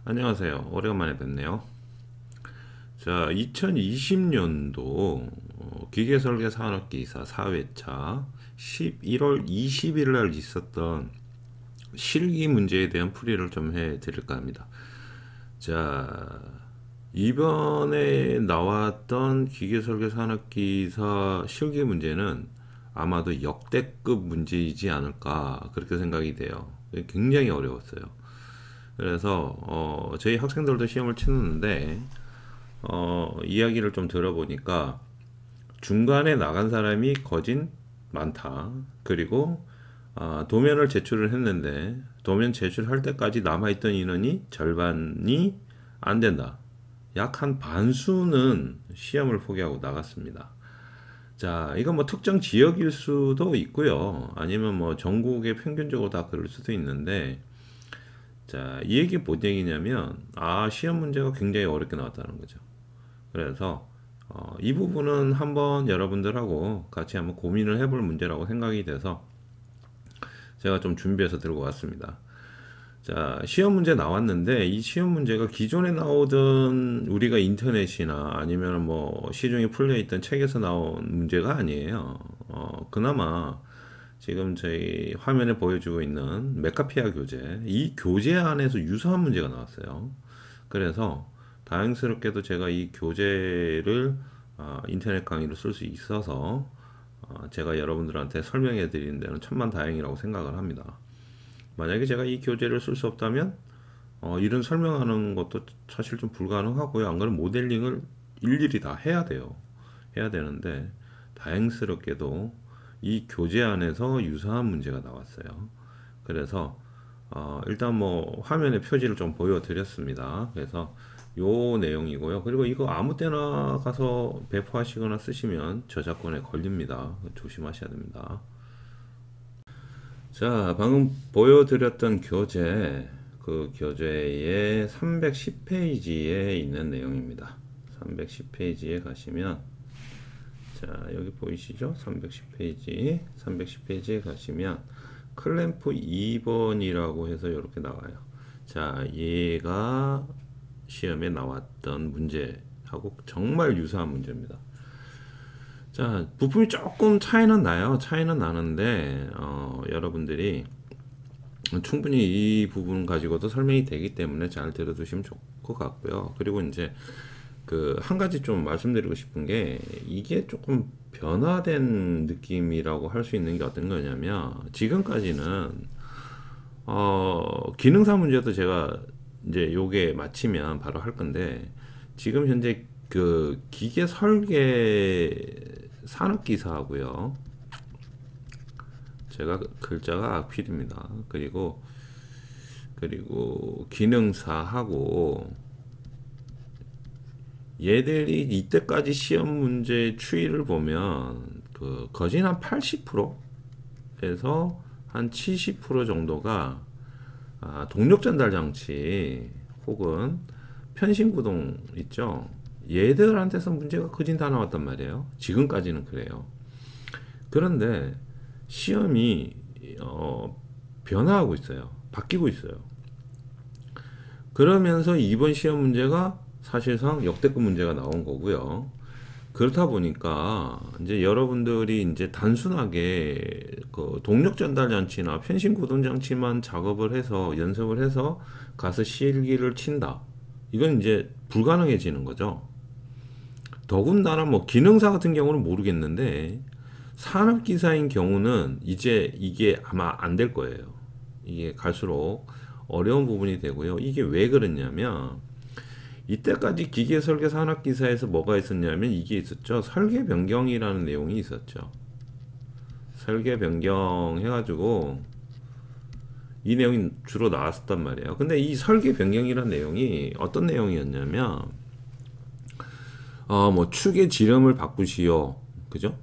안녕하세요. 오래간만에 뵙네요. 자, 2020년도 기계설계산업기사 4회차 11월 20일 날 있었던 실기 문제에 대한 풀이를 좀 해드릴까 합니다. 자, 이번에 나왔던 기계설계산업기사 실기 문제는 아마도 역대급 문제이지 않을까 그렇게 생각이 돼요. 굉장히 어려웠어요. 그래서 저희 학생들도 시험을 치는데 이야기를 좀 들어보니까 중간에 나간 사람이 거진 많다. 그리고 도면을 제출을 했는데 도면 제출할 때까지 남아있던 인원이 절반이 안 된다. 약 한 반수는 시험을 포기하고 나갔습니다. 자, 이건 뭐 특정 지역일 수도 있고요. 아니면 뭐 전국에 평균적으로 다 그럴 수도 있는데, 자, 이 얘기 뭔 얘기냐면, 시험 문제가 굉장히 어렵게 나왔다는 거죠. 그래서, 이 부분은 한번 여러분들하고 같이 한번 고민을 해볼 문제라고 생각이 돼서 제가 좀 준비해서 들고 왔습니다. 자, 시험 문제 나왔는데, 이 시험 문제가 기존에 나오던 우리가 인터넷이나 아니면 뭐 시중에 풀려있던 책에서 나온 문제가 아니에요. 그나마 지금 저희 화면에 보여주고 있는 메카피아 교재, 이 교재 안에서 유사한 문제가 나왔어요. 그래서 다행스럽게도 제가 이 교재를 인터넷 강의로 쓸 수 있어서 제가 여러분들한테 설명해 드리는 데는 천만다행이라고 생각을 합니다. 만약에 제가 이 교재를 쓸 수 없다면 이런 설명하는 것도 사실 좀 불가능하고요. 안 그러면 모델링을 일일이 다 해야 돼요. 해야 되는데 다행스럽게도 이 교재 안에서 유사한 문제가 나왔어요. 그래서 일단 뭐 화면에 표지를 좀 보여드렸습니다. 그래서 요 내용이고요. 그리고 이거 아무 때나 가서 배포하시거나 쓰시면 저작권에 걸립니다. 조심하셔야 됩니다. 자, 방금 보여드렸던 교재, 그 교재의 310페이지에 있는 내용입니다. 310페이지에 가시면, 자, 여기 보이시죠? 310페이지. 310페이지에 가시면, 클램프 2번이라고 해서 이렇게 나와요. 자, 얘가 시험에 나왔던 문제하고 정말 유사한 문제입니다. 자, 부품이 조금 차이는 나요. 차이는 나는데, 여러분들이 충분히 이 부분 가지고도 설명이 되기 때문에 잘 들어두시면 좋을 것 같고요. 그리고 이제 한 가지 좀 말씀드리고 싶은 게, 이게 조금 변화된 느낌이라고 할 수 있는 게 어떤 거냐면, 지금까지는 기능사 문제도 제가 이제 요게 마치면 바로 할 건데, 지금 현재 그 기계 설계 산업기사하고요. 제가 글자가 악필입니다. 그리고 기능사하고 얘들이 이때까지 시험 문제 추이를 보면 거진 한 80%에서 한 70% 정도가 동력 전달 장치 혹은 편신구동 있죠. 얘들한테서 문제가 거진 다 나왔단 말이에요. 지금까지는 그래요. 그런데 시험이 변화하고 있어요. 바뀌고 있어요. 그러면서 이번 시험 문제가 사실상 역대급 문제가 나온 거고요. 그렇다 보니까 이제 여러분들이 이제 단순하게 그 동력 전달 장치나 편신 구동 장치만 작업을 해서 연습을 해서 가서 실기를 친다. 이건 이제 불가능해지는 거죠. 더군다나 뭐 기능사 같은 경우는 모르겠는데 산업기사인 경우는 이제 이게 아마 안 될 거예요. 이게 갈수록 어려운 부분이 되고요. 이게 왜 그러냐면 이때까지 기계설계 산업기사에서 뭐가 있었냐면 이게 있었죠. 설계 변경이라는 내용이 있었죠. 설계 변경 해가지고 이 내용이 주로 나왔었단 말이에요. 근데 이 설계 변경이라는 내용이 어떤 내용이었냐면 뭐 축의 지름을 바꾸시오. 그죠?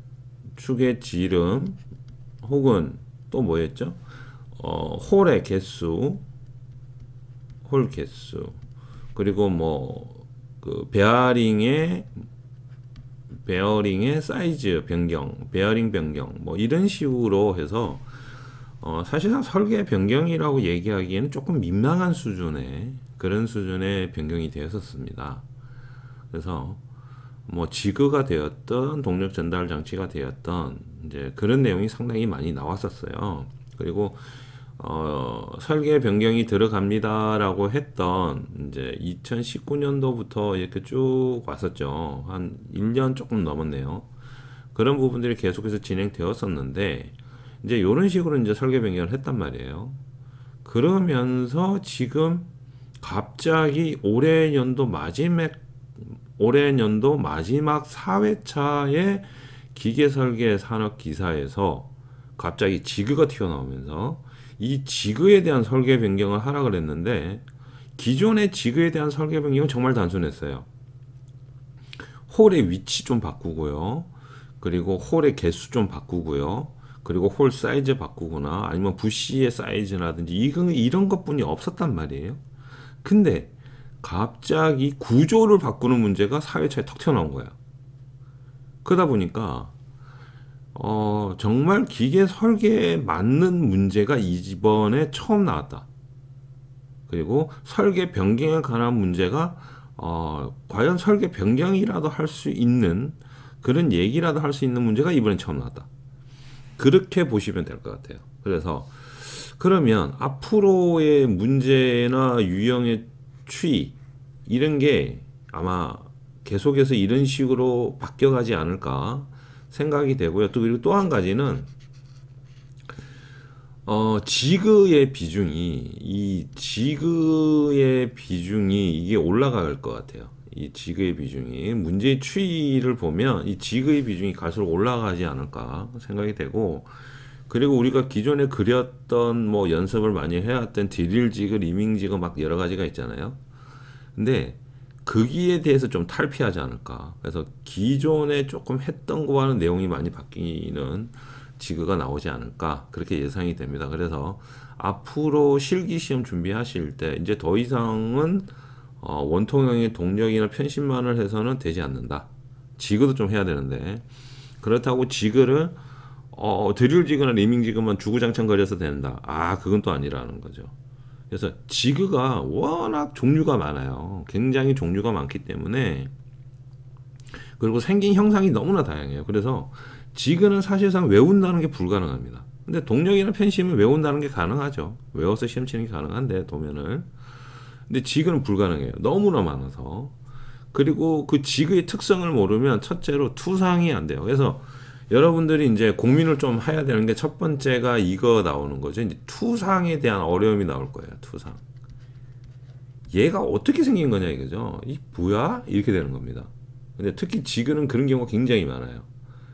축의 지름 혹은 또 뭐였죠? 홀의 개수, 홀 개수. 그리고 뭐 그 베어링의 사이즈 변경, 베어링 변경 뭐 이런 식으로 해서 사실상 설계 변경이라고 얘기하기에는 조금 민망한 수준의 그런 수준의 변경이 되었었습니다. 그래서 뭐 지그가 되었던 동력 전달 장치가 되었던 이제 그런 내용이 상당히 많이 나왔었어요. 그리고 설계 변경이 들어갑니다라고 했던 이제 2019년도부터 이렇게 쭉 왔었죠. 한 1년 조금 넘었네요. 그런 부분들이 계속해서 진행되었었는데 이제 이런 식으로 이제 설계 변경을 했단 말이에요. 그러면서 지금 갑자기 올해 연도 마지막 4회차의 기계설계 산업 기사에서 갑자기 지그가 튀어나오면서 이 지그에 대한 설계 변경을 하라 그랬는데 기존의 지그에 대한 설계 변경은 정말 단순했어요. 홀의 위치 좀 바꾸고요. 그리고 홀의 개수 좀 바꾸고요. 그리고 홀 사이즈 바꾸거나 아니면 부시의 사이즈라든지 이런 것뿐이 없었단 말이에요. 근데 갑자기 구조를 바꾸는 문제가 4회차에 턱 튀어나온 거야. 그러다 보니까 정말 기계 설계에 맞는 문제가 이번에 처음 나왔다. 그리고 설계 변경에 관한 문제가 과연 설계 변경이라도 할 수 있는 그런 얘기라도 할 수 있는 문제가 이번에 처음 나왔다. 그렇게 보시면 될 것 같아요. 그래서 그러면 앞으로의 문제나 유형의 추이 이런 게 아마 계속해서 이런 식으로 바뀌어가지 않을까 생각이 되고요. 또 그리고 또 한 가지는 지그의 비중이 이게 올라갈 것 같아요. 이 지그의 비중이 문제의 추이를 보면 이 지그의 비중이 갈수록 올라가지 않을까 생각이 되고, 그리고 우리가 기존에 그렸던 뭐 연습을 많이 해왔던 드릴 지그, 리밍 지그 막 여러 가지가 있잖아요. 근데 거기에 대해서 좀 탈피하지 않을까. 그래서 기존에 조금 했던 거와는 내용이 많이 바뀌는 지그가 나오지 않을까 그렇게 예상이 됩니다. 그래서 앞으로 실기시험 준비하실 때 이제 더 이상은 원통형의 동력이나 편심만을 해서는 되지 않는다. 지그도 좀 해야 되는데 그렇다고 지그를 드릴 지그나 리밍 지그만 주구장창 거려서 된다. 그건 또 아니라는 거죠. 그래서 지그가 워낙 종류가 많아요. 굉장히 종류가 많기 때문에, 그리고 생긴 형상이 너무나 다양해요. 그래서 지그는 사실상 외운다는 게 불가능합니다. 근데 동력이나 편심은 외운다는 게 가능하죠. 외워서 시험 치는 게 가능한데 도면을. 근데 지그는 불가능해요. 너무나 많아서. 그리고 그 지그의 특성을 모르면 첫째로 투상이 안 돼요. 그래서 여러분들이 이제 고민을 좀 해야 되는 게 첫 번째가 이거 나오는 거죠. 이제 투상에 대한 어려움이 나올 거예요. 투상. 얘가 어떻게 생긴 거냐 이거죠. 이 뭐야? 이렇게 되는 겁니다. 근데 특히 지그는 그런 경우가 굉장히 많아요.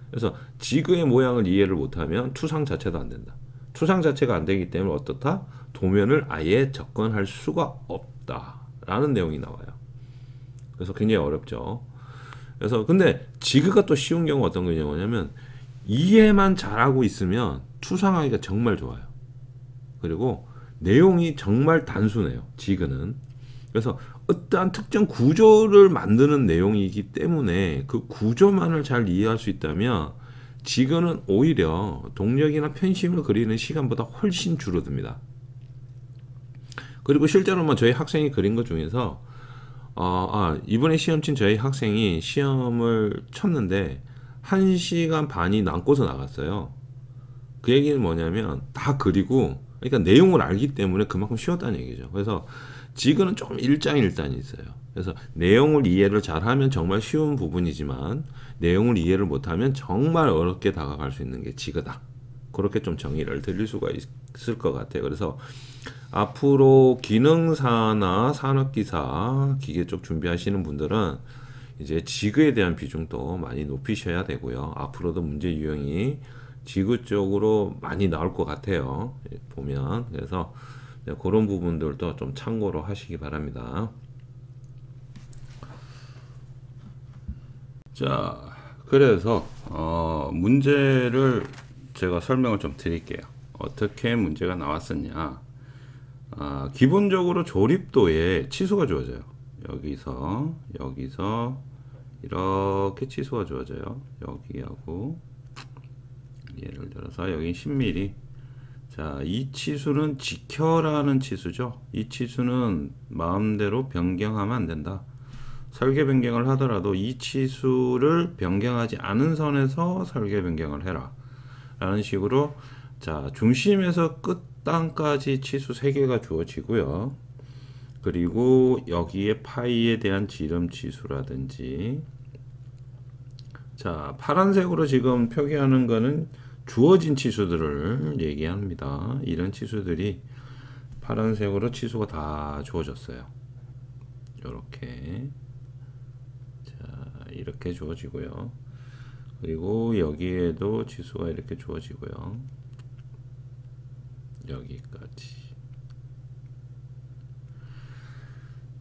그래서 지그의 모양을 이해를 못하면 투상 자체도 안 된다. 투상 자체가 안 되기 때문에 어떻다? 도면을 아예 접근할 수가 없다라는 내용이 나와요. 그래서 굉장히 어렵죠. 그래서 근데 지그가 또 쉬운 경우가 어떤 경우냐면 이해만 잘하고 있으면 투상하기가 정말 좋아요. 그리고 내용이 정말 단순해요. 지그는. 그래서 어떠한 특정 구조를 만드는 내용이기 때문에 그 구조만을 잘 이해할 수 있다면 지그는 오히려 동력이나 편심을 그리는 시간보다 훨씬 줄어듭니다. 그리고 실제로 뭐 저희 학생이 그린 것 중에서 이번에 시험 친 저희 학생이 시험을 쳤는데 1시간 반이 남고서 나갔어요. 그 얘기는 뭐냐면 다 그리고, 그러니까 내용을 알기 때문에 그만큼 쉬웠다는 얘기죠. 그래서 지그는 조금 일장일단이 있어요. 그래서 내용을 이해를 잘하면 정말 쉬운 부분이지만 내용을 이해를 못하면 정말 어렵게 다가갈 수 있는 게 지그다. 그렇게 좀 정의를 드릴 수가 있을 것 같아요. 그래서 앞으로 기능사나 산업기사, 기계 쪽 준비하시는 분들은 이제 지그에 대한 비중도 많이 높이셔야 되고요. 앞으로도 문제 유형이 지그 쪽으로 많이 나올 것 같아요. 보면. 그래서 그런 부분들도 좀 참고로 하시기 바랍니다. 자, 그래서 문제를 제가 설명을 좀 드릴게요. 어떻게 문제가 나왔었냐. 기본적으로 조립도에 치수가 주어져요. 여기서 이렇게 치수가 주어져요. 여기하고 예를 들어서 여기 10mm, 자, 이 치수는 지켜라는 치수죠. 이 치수는 마음대로 변경하면 안 된다. 설계 변경을 하더라도 이 치수를 변경하지 않은 선에서 설계 변경을 해라 라는 식으로, 자, 중심에서 끝단까지 치수 3개가 주어지고요. 그리고 여기에 파이에 대한 지름 치수라든지, 자, 파란색으로 지금 표기하는 거는 주어진 치수들을 얘기합니다. 이런 치수들이 파란색으로 치수가 다 주어졌어요. 이렇게, 자, 이렇게 주어지고요. 그리고 여기에도 치수가 이렇게 주어지고요. 여기까지.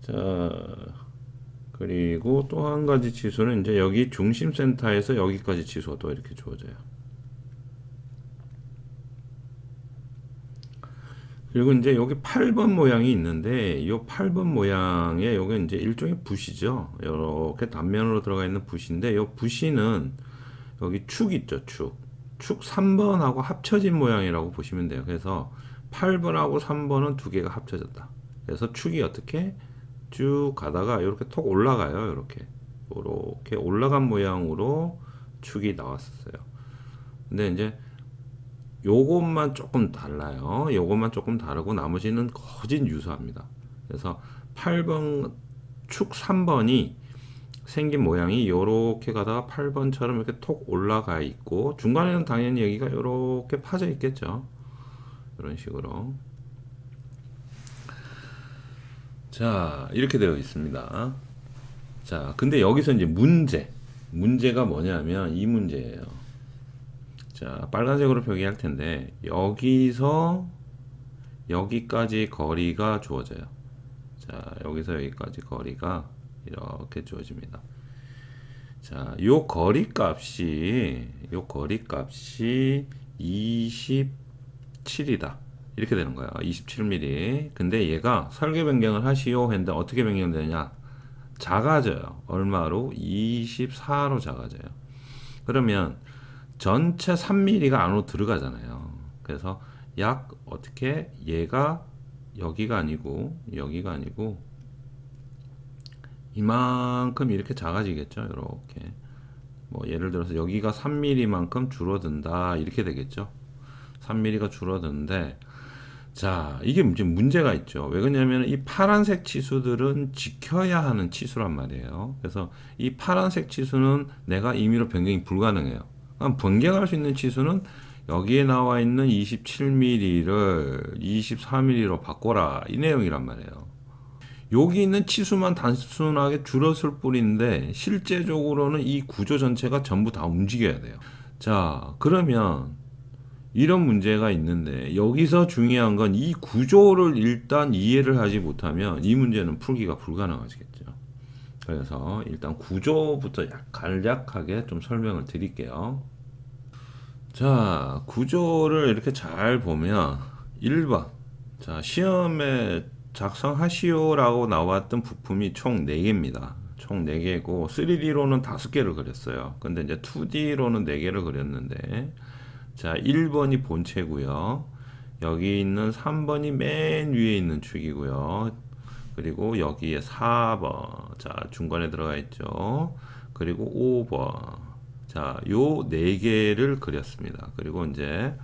자, 그리고 또 한 가지 치수는 이제 여기 중심 센터에서 여기까지 치수가 또 이렇게 주어져요. 그리고 이제 여기 8번 모양이 있는데, 이 8번 모양에 요게 이제 일종의 붓이죠. 이렇게 단면으로 들어가 있는 붓인데, 이 붓이는 여기 축 있죠, 축. 축 3번하고 합쳐진 모양이라고 보시면 돼요. 그래서 8번하고 3번은 두 개가 합쳐졌다. 그래서 축이 어떻게 쭉 가다가 이렇게 톡 올라가요. 이렇게 올라간 모양으로 축이 나왔었어요. 근데 이제 요것만 조금 달라요. 요것만 조금 다르고 나머지는 거진 유사합니다. 그래서 8번 축 3번이 생긴 모양이 요렇게 가다가 8번처럼 이렇게 톡 올라가 있고, 중간에는 당연히 여기가 요렇게 파져 있겠죠. 이런 식으로. 자, 이렇게 되어 있습니다. 자, 근데 여기서 이제 문제가 뭐냐면 이 문제예요. 자, 빨간색으로 표기할 텐데, 여기서 여기까지 거리가 주어져요. 자, 여기서 여기까지 거리가 이렇게 주어집니다. 자, 요 거리 값이 27이다. 이렇게 되는 거야. 27mm. 근데 얘가 설계 변경을 하시오 했는데 어떻게 변경되냐? 작아져요. 얼마로? 24로 작아져요. 그러면 전체 3mm가 안으로 들어가잖아요. 그래서 약 어떻게 얘가 여기가 아니고 이만큼 이렇게 작아지겠죠. 이렇게 뭐 예를 들어서 여기가 3mm만큼 줄어든다 이렇게 되겠죠. 3mm가 줄어드는데, 자, 이게 문제가 있죠. 왜 그러냐면 이 파란색 치수들은 지켜야 하는 치수란 말이에요. 그래서 이 파란색 치수는 내가 임의로 변경이 불가능해요. 그럼 변경할 수 있는 치수는 여기에 나와 있는 27mm를 24mm로 바꿔라 이 내용이란 말이에요. 여기 있는 치수만 단순하게 줄었을 뿐인데 실제적으로는 이 구조 전체가 전부 다 움직여야 돼요. 자, 그러면 이런 문제가 있는데 여기서 중요한 건 이 구조를 일단 이해를 하지 못하면 이 문제는 풀기가 불가능하겠죠. 그래서 일단 구조부터 간략하게 좀 설명을 드릴게요. 자, 구조를 이렇게 잘 보면 1번, 자, 시험에 작성하시오 라고 나왔던 부품이 총 4개입니다. 총 4개고 3D로는 5개를 그렸어요. 근데 이제 2D로는 4개를 그렸는데, 자, 1번이 본체고요. 여기 있는 3번이 맨 위에 있는 축이고요. 그리고 여기에 4번, 자, 중간에 들어가 있죠. 그리고 5번, 자, 요 4개를 그렸습니다. 그리고 이제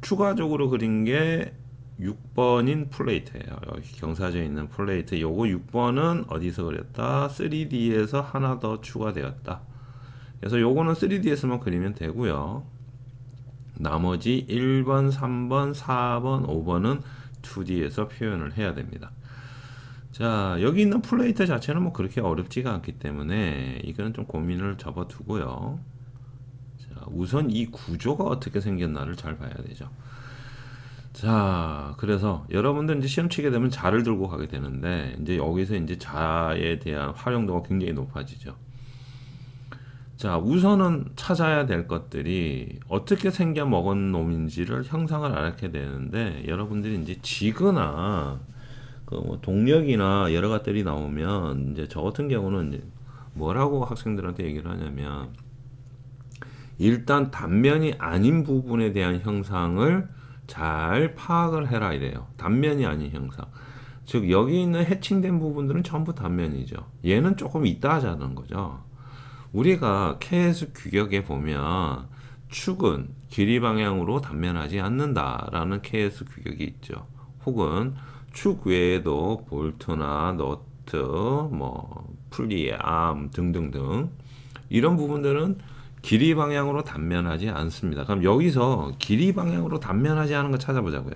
추가적으로 그린 게 6번인 플레이트예요. 여기 경사져 있는 플레이트. 요거 6번은 어디서 그렸다? 3D에서 하나 더 추가되었다. 그래서 요거는 3D에서만 그리면 되고요. 나머지 1번, 3번, 4번, 5번은 2D에서 표현을 해야 됩니다. 자, 여기 있는 플레이트 자체는 뭐 그렇게 어렵지가 않기 때문에 이거는 좀 고민을 접어두고요. 자, 우선 이 구조가 어떻게 생겼나를 잘 봐야 되죠. 자, 그래서 여러분들 이제 시험 치게 되면 자를 들고 가게 되는데, 이제 여기서 이제 자에 대한 활용도가 굉장히 높아지죠. 자, 우선은 찾아야 될 것들이 어떻게 생겨 먹은 놈인지를 형상을 알게 되는데, 여러분들이 이제 지그나 그 뭐 동력이나 여러 것들이 나오면 이제 저 같은 경우는 이제 뭐라고 학생들한테 얘기를 하냐면, 일단 단면이 아닌 부분에 대한 형상을 잘 파악을 해라 이래요. 단면이 아닌 형상. 즉 여기 있는 해칭된 부분들은 전부 단면이죠. 얘는 조금 이따 하자는 거죠. 우리가 KS 규격에 보면 축은 길이 방향으로 단면하지 않는다라는 KS 규격이 있죠. 혹은 축 외에도 볼트나 너트, 뭐 풀리, 암 등등등 이런 부분들은 길이 방향으로 단면하지 않습니다. 그럼 여기서 길이 방향으로 단면하지 않은 거 찾아보자고요.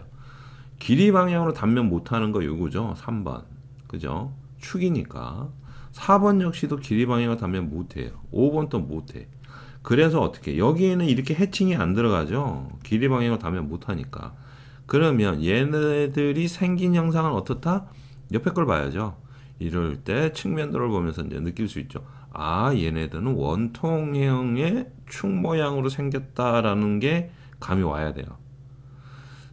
길이 방향으로 단면 못하는 거 요거죠. 3번. 그죠? 축이니까. 4번 역시도 길이 방향으로 단면 못해요. 5번도 못해. 그래서 어떻게 여기에는 이렇게 해칭이 안 들어가죠. 길이 방향으로 단면 못하니까. 그러면 얘네들이 생긴 형상은 어떻다? 옆에 걸 봐야죠. 이럴 때 측면도를 보면서 이제 느낄 수 있죠. 아, 얘네들은 원통형의 축 모양으로 생겼다라는 게 감이 와야 돼요.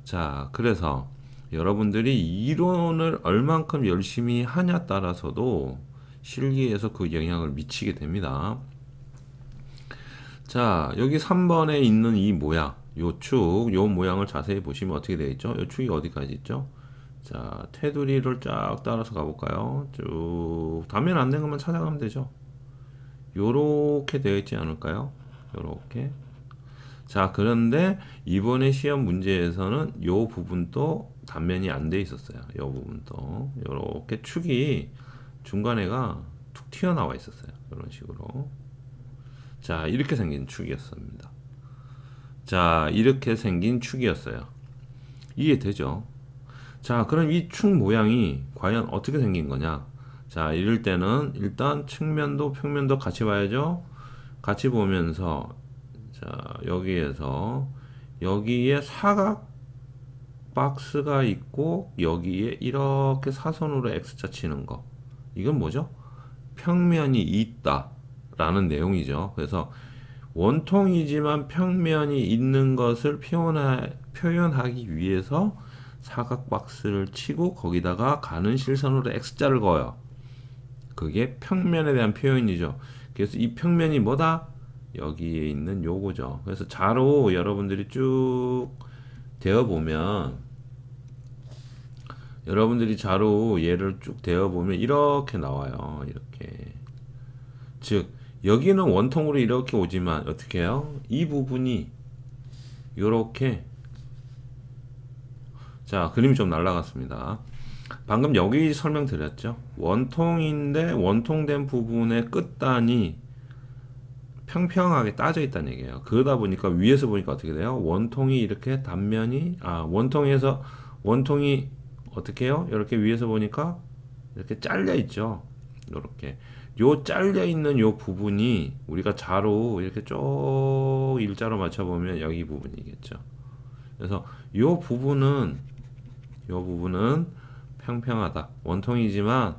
자, 그래서 여러분들이 이론을 얼만큼 열심히 하냐 따라서도 실기에서 그 영향을 미치게 됩니다. 자, 여기 3번에 있는 이 모양, 요 축, 요 모양을 자세히 보시면 어떻게 되어 있죠? 요 축이 어디까지 있죠? 자, 테두리를 쫙 따라서 가볼까요? 쭉 단면 안 된 것만 찾아가면 되죠. 요렇게 되어 있지 않을까요? 요렇게. 자, 그런데 이번에 시험 문제에서는 요 부분도 단면이 안 돼 있었어요. 요 부분도 요렇게 축이 중간에가 툭 튀어나와 있었어요. 이런 식으로. 자, 이렇게 생긴 축이었습니다. 자, 이렇게 생긴 축이었어요. 이해되죠? 자, 그럼 이 축 모양이 과연 어떻게 생긴 거냐? 자, 이럴 때는 일단 측면도 평면도 같이 봐야죠. 같이 보면서 자, 여기에서 여기에 사각 박스가 있고 여기에 이렇게 사선으로 X자 치는 거. 이건 뭐죠? 평면이 있다 라는 내용이죠. 그래서 원통이지만 평면이 있는 것을 표현하기 위해서 사각 박스를 치고 거기다가 가는 실선으로 X자를 그어요. 그게 평면에 대한 표현이죠. 그래서 이 평면이 뭐다? 여기에 있는 요거죠. 그래서 자로 여러분들이 쭉 대어보면 여러분들이 자로 얘를 쭉 대어보면 이렇게 나와요. 이렇게. 즉 여기는 원통으로 이렇게 오지만 어떻게 해요? 이 부분이 요렇게 자, 그림이 좀 날라갔습니다. 방금 여기 설명드렸죠. 원통인데 원통된 부분의 끝단이 평평하게 따져 있다는 얘기예요. 그러다 보니까 위에서 보니까 어떻게 돼요? 원통이 이렇게 단면이 원통이 어떻게 해요? 이렇게 위에서 보니까 이렇게 잘려 있죠. 이렇게 요 잘려 있는 요 부분이 우리가 자로 이렇게 쭉 일자로 맞춰 보면 여기 부분이겠죠. 그래서 요 부분은 평평하다. 원통이지만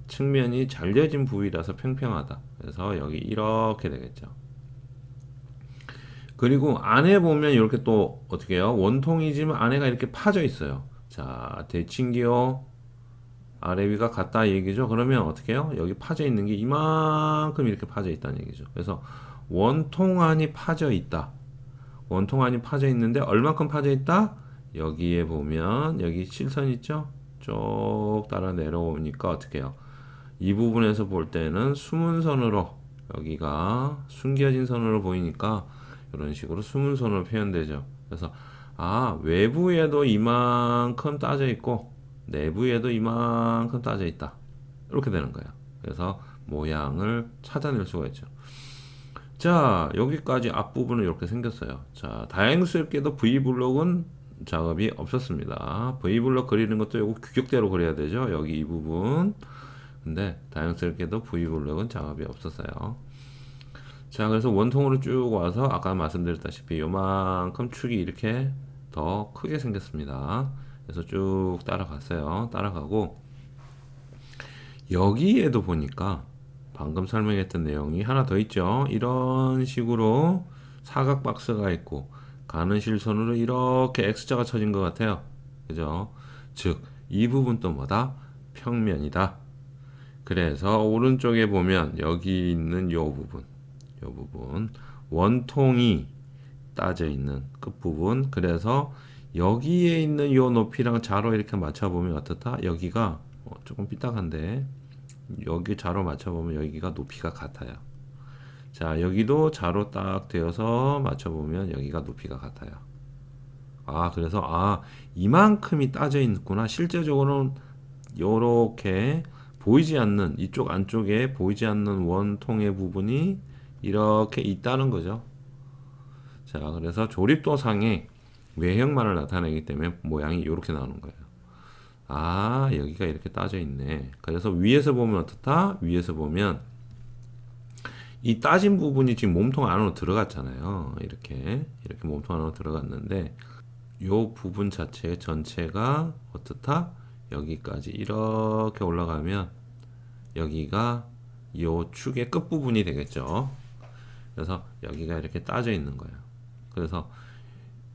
측면이 잘려진 부위라서 평평하다. 그래서 여기 이렇게 되겠죠. 그리고 안에 보면 이렇게 또 어떻게 해요? 원통이지만 안에가 이렇게 파져 있어요. 자, 대칭기호 아래 위가 같다 얘기죠. 그러면 어떻게 해요? 여기 파져 있는 게 이만큼 이렇게 파져 있다는 얘기죠. 그래서 원통 안이 파져 있다. 원통 안이 파져 있는데 얼만큼 파져 있다? 여기에 보면 여기 실선 있죠? 쭉 따라 내려오니까 어떻게 해요? 이 부분에서 볼 때는 숨은선으로 여기가 숨겨진 선으로 보이니까 이런 식으로 숨은선으로 표현되죠. 그래서 외부에도 이만큼 따져 있고 내부에도 이만큼 따져 있다. 이렇게 되는 거예요. 그래서 모양을 찾아낼 수가 있죠. 자, 여기까지 앞부분은 이렇게 생겼어요. 자, 다행스럽게도 V블록은 작업이 없었습니다. V블록 그리는 것도 요거 규격대로 그려야 되죠. 여기 이 부분. 근데 다행스럽게도 V블록은 작업이 없었어요. 자, 그래서 원통으로 쭉 와서 아까 말씀드렸다시피 요만큼 축이 이렇게 더 크게 생겼습니다. 그래서 쭉 따라갔어요. 따라가고 여기에도 보니까 방금 설명했던 내용이 하나 더 있죠. 이런 식으로 사각 박스가 있고 가는 실선으로 이렇게 X자가 쳐진 것 같아요. 그죠? 즉, 이 부분도 뭐다? 평면이다. 그래서 오른쪽에 보면 여기 있는 요 부분 원통이 따져 있는 끝부분. 그래서 여기에 있는 요 높이랑 자로 이렇게 맞춰보면 어떻다? 여기가 조금 삐딱한데 여기 자로 맞춰보면 여기가 높이가 같아요. 자, 여기도 자로 딱 되어서 맞춰보면 여기가 높이가 같아요. 그래서 이만큼이 따져 있구나. 실제적으로는 요렇게 보이지 않는 이쪽 안쪽에 보이지 않는 원통의 부분이 이렇게 있다는 거죠. 자, 그래서 조립도상의 외형만을 나타내기 때문에 모양이 이렇게 나오는 거예요. 여기가 이렇게 따져 있네. 그래서 위에서 보면 어떻다? 위에서 보면 이 따진 부분이 지금 몸통 안으로 들어갔잖아요. 이렇게 몸통 안으로 들어갔는데 요 부분 자체 전체가 어떻다? 여기까지 이렇게 올라가면 여기가 요 축의 끝부분이 되겠죠. 그래서 여기가 이렇게 따져 있는 거예요. 그래서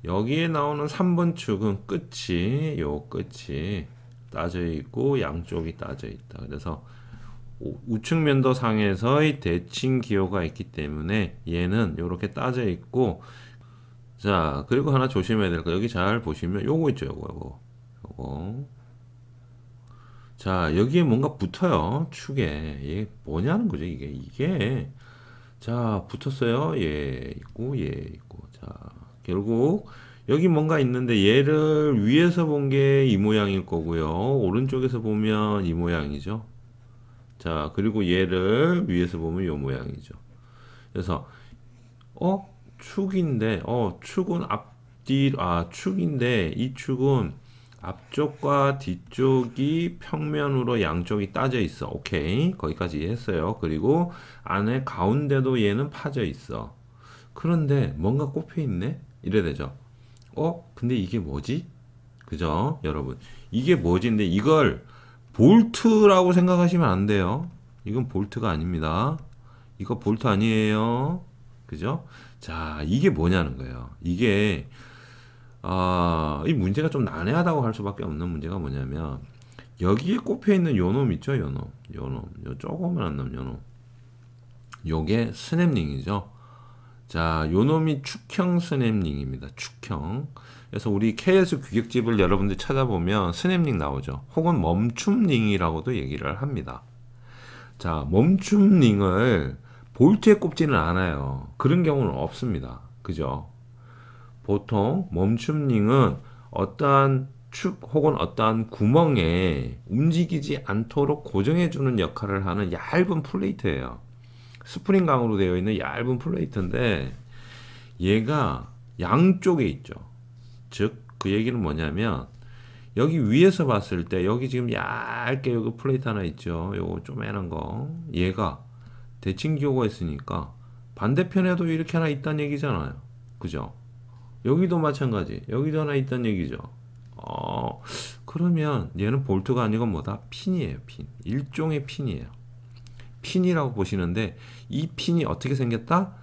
여기에 나오는 3번 축은 끝이 따져 있고 양쪽이 따져 있다. 그래서 우측면도 상에서의 대칭 기호가 있기 때문에 얘는 이렇게 따져 있고, 자, 그리고 하나 조심해야 될 거, 여기 잘 보시면 요거 있죠. 요거. 자, 여기에 뭔가 붙어요. 축에. 이게 뭐냐는 거죠. 이게. 자, 붙었어요. 얘 있고. 자, 결국 여기 뭔가 있는데 얘를 위에서 본 게 이 모양일 거고요. 오른쪽에서 보면 이 모양이죠. 자, 그리고 얘를 위에서 보면 이 모양이죠. 그래서 축인데 축은 축인데 이 축은 앞쪽과 뒤쪽이 평면으로 양쪽이 따져 있어. 오케이. 거기까지 이해했어요. 그리고 안에 가운데도 얘는 파져 있어. 그런데 뭔가 꼽혀 있네? 이래 되죠. 근데 이게 뭐지? 그죠? 여러분. 이게 뭐지? 근데 이걸 볼트라고 생각하시면 안 돼요. 이건 볼트가 아닙니다. 이거 볼트 아니에요. 그죠? 자, 이게 뭐냐는 거예요. 이게 이 문제가 좀 난해하다고 할 수밖에 없는 문제가 뭐냐면 여기에 꼽혀 있는 요놈 있죠? 요놈. 요 조그만한 놈 요놈. 요게 스냅링이죠. 자, 요놈이 축형 스냅링입니다. 축형. 그래서 우리 KS 규격집을 여러분들 찾아보면 스냅링 나오죠. 혹은 멈춤링이라고도 얘기를 합니다. 자, 멈춤링을 볼트에 꼽지는 않아요. 그런 경우는 없습니다. 그죠? 보통 멈춤링은 어떠한 축 혹은 어떠한 구멍에 움직이지 않도록 고정해주는 역할을 하는 얇은 플레이트예요. 스프링 강으로 되어 있는 얇은 플레이트인데 얘가 양쪽에 있죠. 즉 그 얘기는 뭐냐면 여기 위에서 봤을 때 여기 지금 얇게 여기 플레이트 하나 있죠. 요거 쪼매난 거. 얘가 대칭 기호가 있으니까 반대편에도 이렇게 하나 있다는 얘기잖아요. 그죠? 여기도 마찬가지. 여기도 하나 있다는 얘기죠. 그러면 얘는 볼트가 아니고 뭐다? 핀이에요. 핀. 일종의 핀이에요. 핀이라고 보시는데 이 핀이 어떻게 생겼다?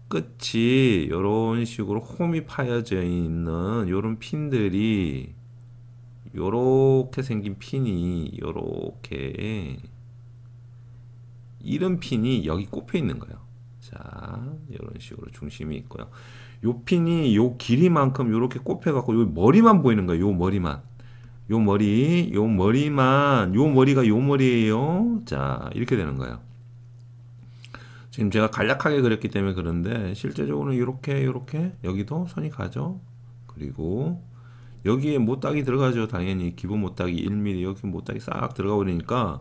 끝이 이런 식으로 홈이 파여져 있는 이런 핀들이 요렇게 생긴 핀이 요렇게 이런 핀이 여기 꼽혀 있는 거예요. 자, 이런 식으로 중심이 있고요. 요 핀이 요 길이만큼 요렇게 꼽혀 갖고 요 머리만 보이는 거예요. 요 머리만. 요 머리만, 요 머리가 요 머리예요. 자, 이렇게 되는 거예요. 지금 제가 간략하게 그렸기 때문에 그런데 실제적으로는 이렇게 여기도 선이 가죠. 그리고 여기에 못딱이 들어가죠. 당연히 기본 못딱이 1mm 여기 못딱이 싹 들어가 버리니까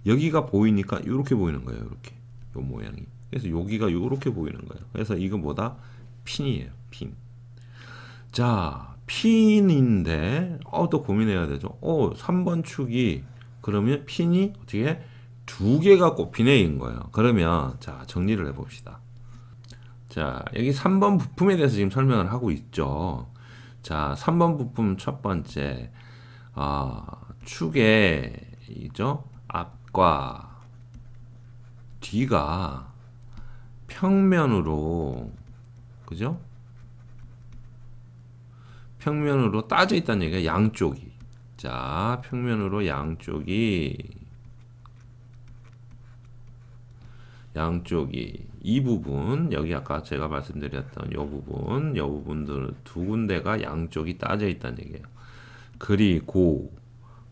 여기가 보이니까 이렇게 보이는 거예요. 이렇게 요 모양이. 그래서 여기가 이렇게 보이는 거예요. 그래서 이거 뭐다? 핀이에요. 핀. 자, 핀인데 또 고민해야 되죠. 3번 축이 그러면 핀이 어떻게 두 개가 꼽히네 인 거예요. 그러면 자, 정리를 해 봅시다. 자, 여기 3번 부품에 대해서 지금 설명을 하고 있죠. 자, 3번 부품 첫 번째 축의 이죠? 앞과 뒤가 평면으로 그죠? 평면으로 따져 있다는 얘기가 양쪽이. 자, 평면으로 양쪽이 양쪽이 이 부분, 여기 아까 제가 말씀드렸던 요 부분, 요 부분들 두 군데가 양쪽이 따져 있다는 얘기예요. 그리고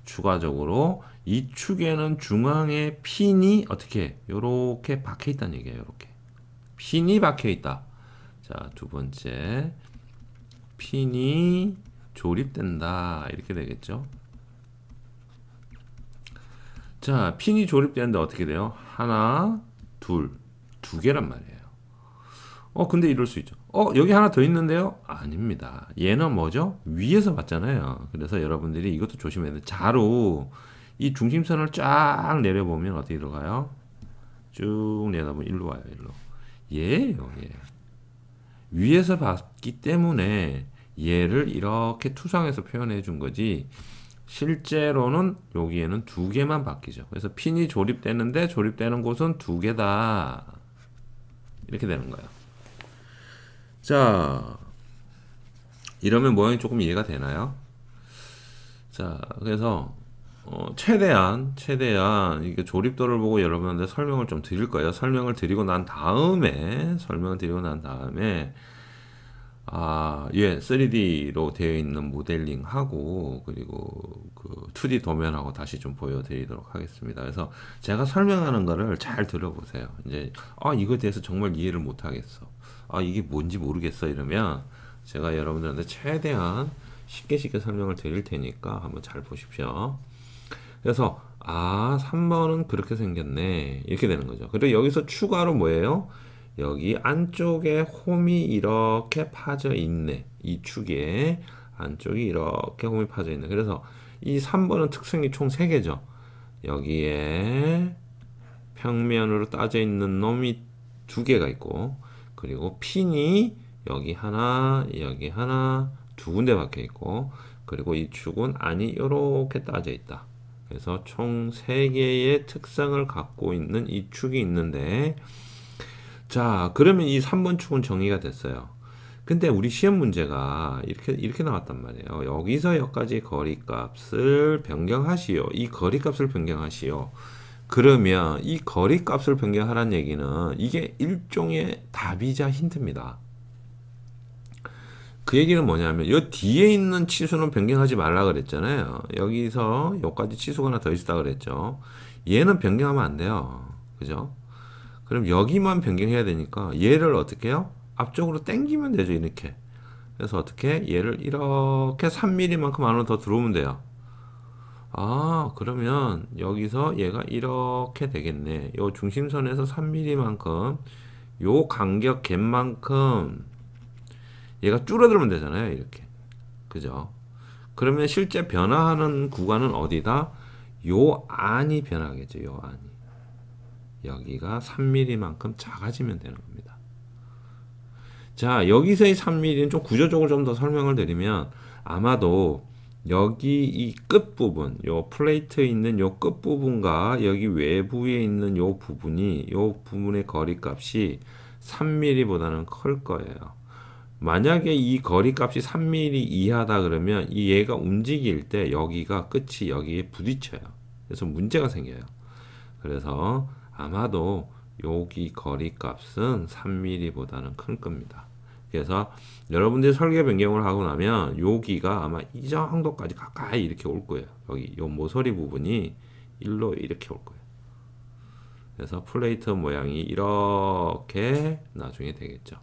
추가적으로 이 축에는 중앙에 핀이 어떻게 요렇게 박혀 있다는 얘기예요. 요렇게 핀이 박혀 있다. 자, 두 번째 핀이 조립된다 이렇게 되겠죠. 자, 핀이 조립되는데 어떻게 돼요? 하나, 둘, 두 개란 말이에요. 근데 이럴 수 있죠. 여기 하나 더 있는데요? 아닙니다. 얘는 뭐죠? 위에서 봤잖아요. 그래서 여러분들이 이것도 조심해야 돼요. 자로 이 중심선을 쫙 내려보면 어떻게 들어가요? 쭉 내려보면 일로 와요. 일로. 얘예요. 얘. 위에서 봤기 때문에 얘를 이렇게 투상해서 표현해 준 거지, 실제로는 여기에는 두 개만 바뀌죠. 그래서 핀이 조립되는데 조립되는 곳은 두 개다. 이렇게 되는 거예요. 자, 이러면 모양이 조금 이해가 되나요? 자, 그래서 최대한 이게 조립도를 보고 여러분한테 설명을 좀 드릴 거예요. 설명을 드리고 난 다음에 예, 3D로 되어 있는 모델링하고 그리고 그 2D 도면하고 다시 좀 보여드리도록 하겠습니다. 그래서 제가 설명하는 거를 잘 들어보세요. 이제 이거에 대해서 정말 이해를 못 하겠어. 이게 뭔지 모르겠어. 이러면 제가 여러분들한테 최대한 쉽게 설명을 드릴 테니까 한번 잘 보십시오. 그래서 3번은 그렇게 생겼네. 이렇게 되는 거죠. 그리고 여기서 추가로 뭐예요? 여기 안쪽에 홈이 이렇게 파져 있네. 이 축에 안쪽이 이렇게 홈이 파져 있네. 그래서 이 3번은 특성이 총 3개죠. 여기에 평면으로 따져 있는 놈이 2개가 있고, 그리고 핀이 여기 하나, 여기 하나, 두 군데 박혀 있고, 그리고 이 축은 안이 이렇게 따져 있다. 그래서 총 3개의 특성을 갖고 있는 이 축이 있는데, 자, 그러면 이 3번 축은 정의가 됐어요. 근데 우리 시험 문제가 이렇게 나왔단 말이에요. 여기서 여기까지 거리값을 변경하시오. 이 거리값을 변경하시오. 그러면 이 거리값을 변경하라는 얘기는 이게 일종의 답이자 힌트입니다. 그 얘기는 뭐냐면 이 뒤에 있는 치수는 변경하지 말라 그랬잖아요. 여기서 여기까지 치수가 하나 더 있다 그랬죠. 얘는 변경하면 안 돼요. 그죠? 그럼 여기만 변경해야 되니까 얘를 어떻게 해요? 앞쪽으로 당기면 되죠. 이렇게. 그래서 어떻게? 얘를 이렇게 3mm만큼 안으로 더 들어오면 돼요. 그러면 여기서 얘가 이렇게 되겠네. 요 중심선에서 3mm만큼 요 간격 갭만큼 얘가 줄어들면 되잖아요. 이렇게. 그죠? 그러면 실제 변화하는 구간은 어디다? 요 안이 변하겠죠. 요 안이. 여기가 3mm만큼 작아지면 되는 겁니다. 자, 여기서의 3mm는 좀 구조적으로 좀 더 설명을 드리면, 아마도 여기 이 끝부분, 요 플레이트에 있는 요 끝부분과 여기 외부에 있는 요 부분의 거리값이 3mm보다는 클 거예요. 만약에 이 거리값이 3mm 이하다 그러면 이 얘가 움직일 때 여기가 끝이 여기에 부딪혀요. 그래서 문제가 생겨요. 그래서 아마도 여기 거리값은 3mm보다는 클 겁니다. 그래서 여러분들이 설계 변경을 하고 나면 여기가 아마 이 정도까지 가까이 이렇게 올 거예요. 여기 요 모서리 부분이 일로 이렇게 올 거예요. 그래서 플레이트 모양이 이렇게 나중에 되겠죠.